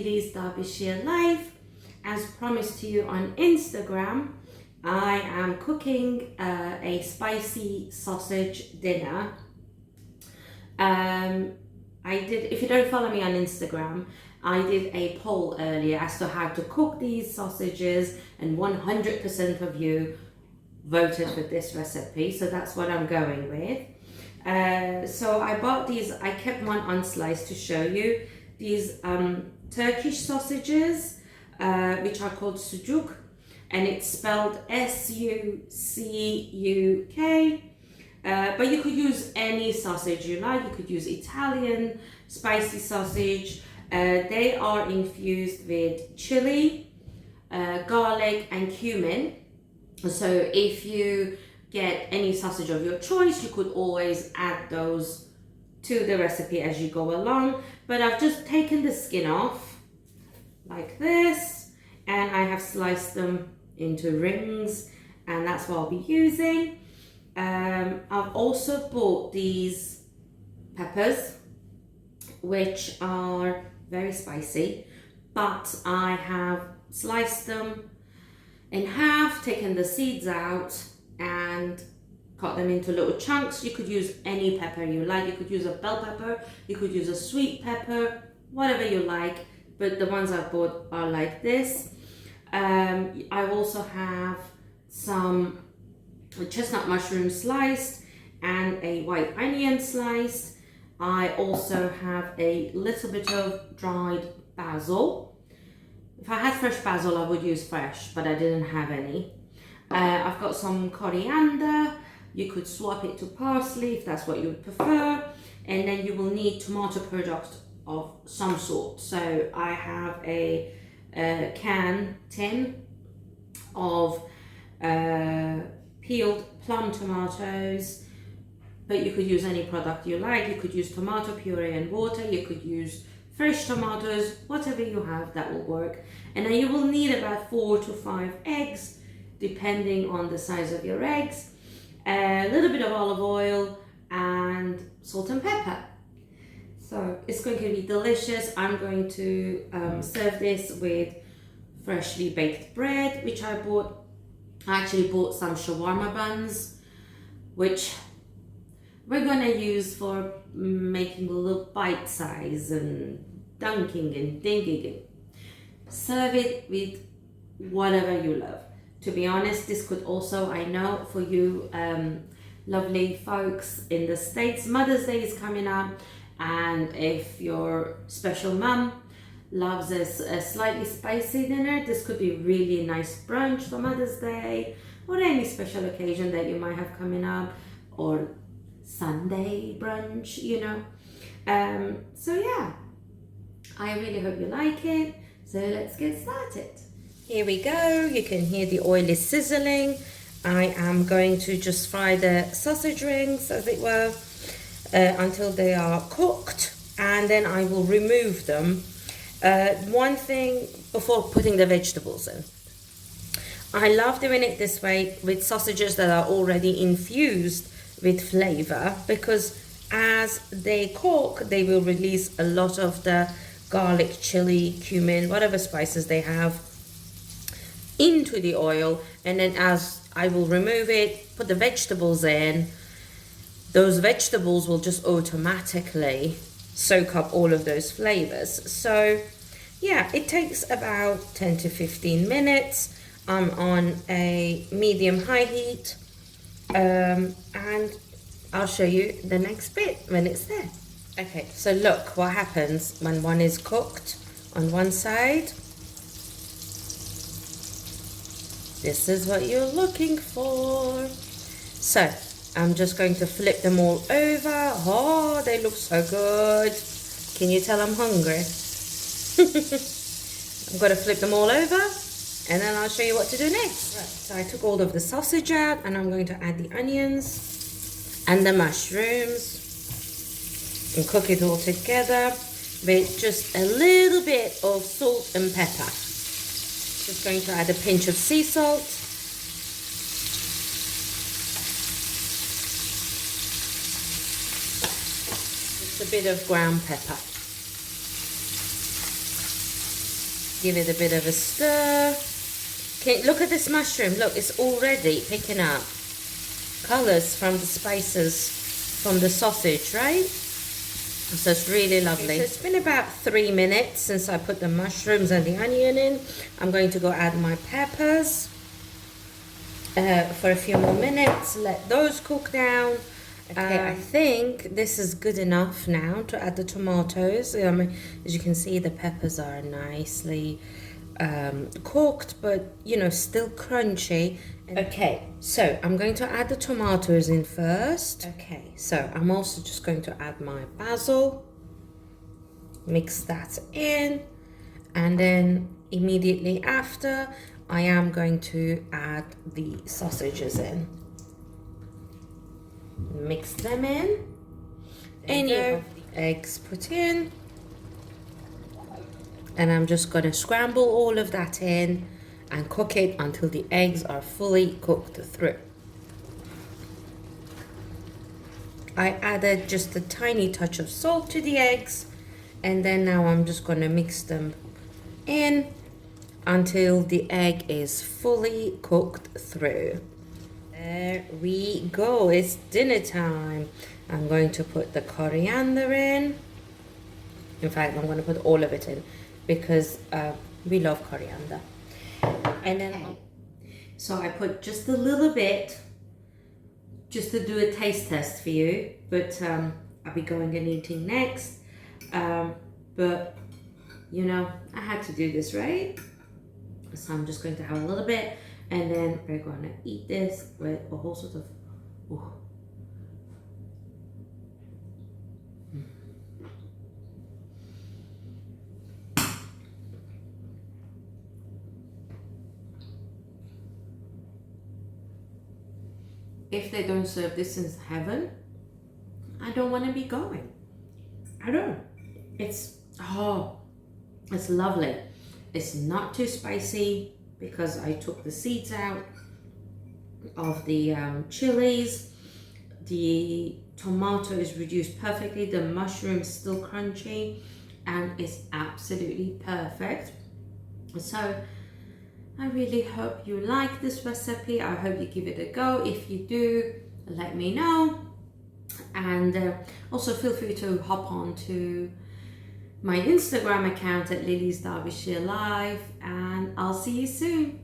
ladies, Derbyshire Life. As promised to you on Instagram, I am cooking a spicy sausage dinner. If you don't follow me on Instagram, I did a poll earlier as to how to cook these sausages, and 100% of you voted for this recipe, so that's what I'm going with. So I bought these, I kept one unsliced to show you, these Turkish sausages, which are called sucuk, and it's spelled S-U-C-U-K, but you could use any sausage you like. You could use Italian spicy sausage. They are infused with chili, garlic and cumin. So if you get any sausage of your choice, you could always add those to the recipe as you go along. But I've just taken the skin off like this, and I have sliced them into rings, and that's what I'll be using. I've also bought these peppers, which are very spicy, but I have sliced them in half, taken the seeds out and cut them into little chunks. You could use any pepper you like. You could use a bell pepper, you could use a sweet pepper, whatever you like, but the ones I've bought are like this. I also have some chestnut mushroom sliced and a white onion sliced. I also have a little bit of dried basil. If I had fresh basil, I would use fresh, but I didn't have any. I've got some coriander. You could swap it to parsley if that's what you would prefer. And then you will need tomato product of some sort. So I have a tin of peeled plum tomatoes, but you could use any product you like. You could use tomato puree and water. You could use fresh tomatoes, whatever you have, that will work. And then you will need about 4 to 5 eggs, depending on the size of your eggs, a little bit of olive oil and salt and pepper. So it's going to be delicious. I'm going to serve this with freshly baked bread, which I bought. I actually bought some shawarma buns, which we're gonna use for making a little bite size and dunking and dinking and serve it with whatever you love. To be honest, this could also, I know for you lovely folks in the States, Mother's Day is coming up, and if your special mum loves a slightly spicy dinner, this could be really nice brunch for Mother's Day, or any special occasion that you might have coming up, or Sunday brunch, you know. So yeah, I really hope you like it. So let's get started. Here we go. You can hear the oil is sizzling. I am going to just fry the sausage rings, as it were, until they are cooked, and then I will remove them. One thing before putting the vegetables in. I love doing it this way with sausages that are already infused with flavor, because as they cook, they will release a lot of the garlic, chili, cumin, whatever spices they have into the oil, and then as I will remove it, put the vegetables in, those vegetables will just automatically soak up all of those flavors. So yeah, it takes about 10 to 15 minutes. I'm on a medium-high heat, and I'll show you the next bit when it's there. Okay, so look what happens when one is cooked on one side. This is what you're looking for. So I'm just going to flip them all over. Oh, they look so good. Can you tell I'm hungry? I'm going to flip them all over, and then I'll show you what to do next. Right, so I took all of the sausage out, and I'm going to add the onions and the mushrooms and cook it all together with just a little bit of salt and pepper. Just going to add a pinch of sea salt. Just a bit of ground pepper. give it a bit of a stir. Okay, look at this mushroom. Look, it's already picking up colors from the spices from the sausage, right? So it's really lovely. Okay, so it's been about 3 minutes since I put the mushrooms and the onion in. I'm going to go add my peppers for a few more minutes. Let those cook down. Okay, I think this is good enough now to add the tomatoes. As you can see, the peppers are nicely cooked, but you know, still crunchy. Okay, so I'm going to add the tomatoes in first. Okay, so I'm also just going to add my basil, mix that in, and then immediately after I am going to add the sausages in. Mix them in, and you have the eggs put in, and I'm just going to scramble all of that in and cook it until the eggs are fully cooked through. I added just a tiny touch of salt to the eggs, and then now I'm just going to mix them in until the egg is fully cooked through. There we go, it's dinner time. I'm going to put the coriander in. In fact, I'm going to put all of it in because we love coriander. And then, so I put just a little bit, just to do a taste test for you, but I'll be going and eating next. But, you know, I had to do this, right? So I'm just going to have a little bit, and then we're going to eat this with a whole sort of, ooh. If they don't serve this in heaven, I don't want to be going. I don't. It's lovely. It's not too spicy because I took the seeds out of the chilies. The tomato is reduced perfectly. The mushroom is still crunchy, and it's absolutely perfect. So I really hope you like this recipe. I hope you give it a go. If you do, let me know. And also feel free to hop on to my Instagram account at Lily's Derbyshire Live, and I'll see you soon.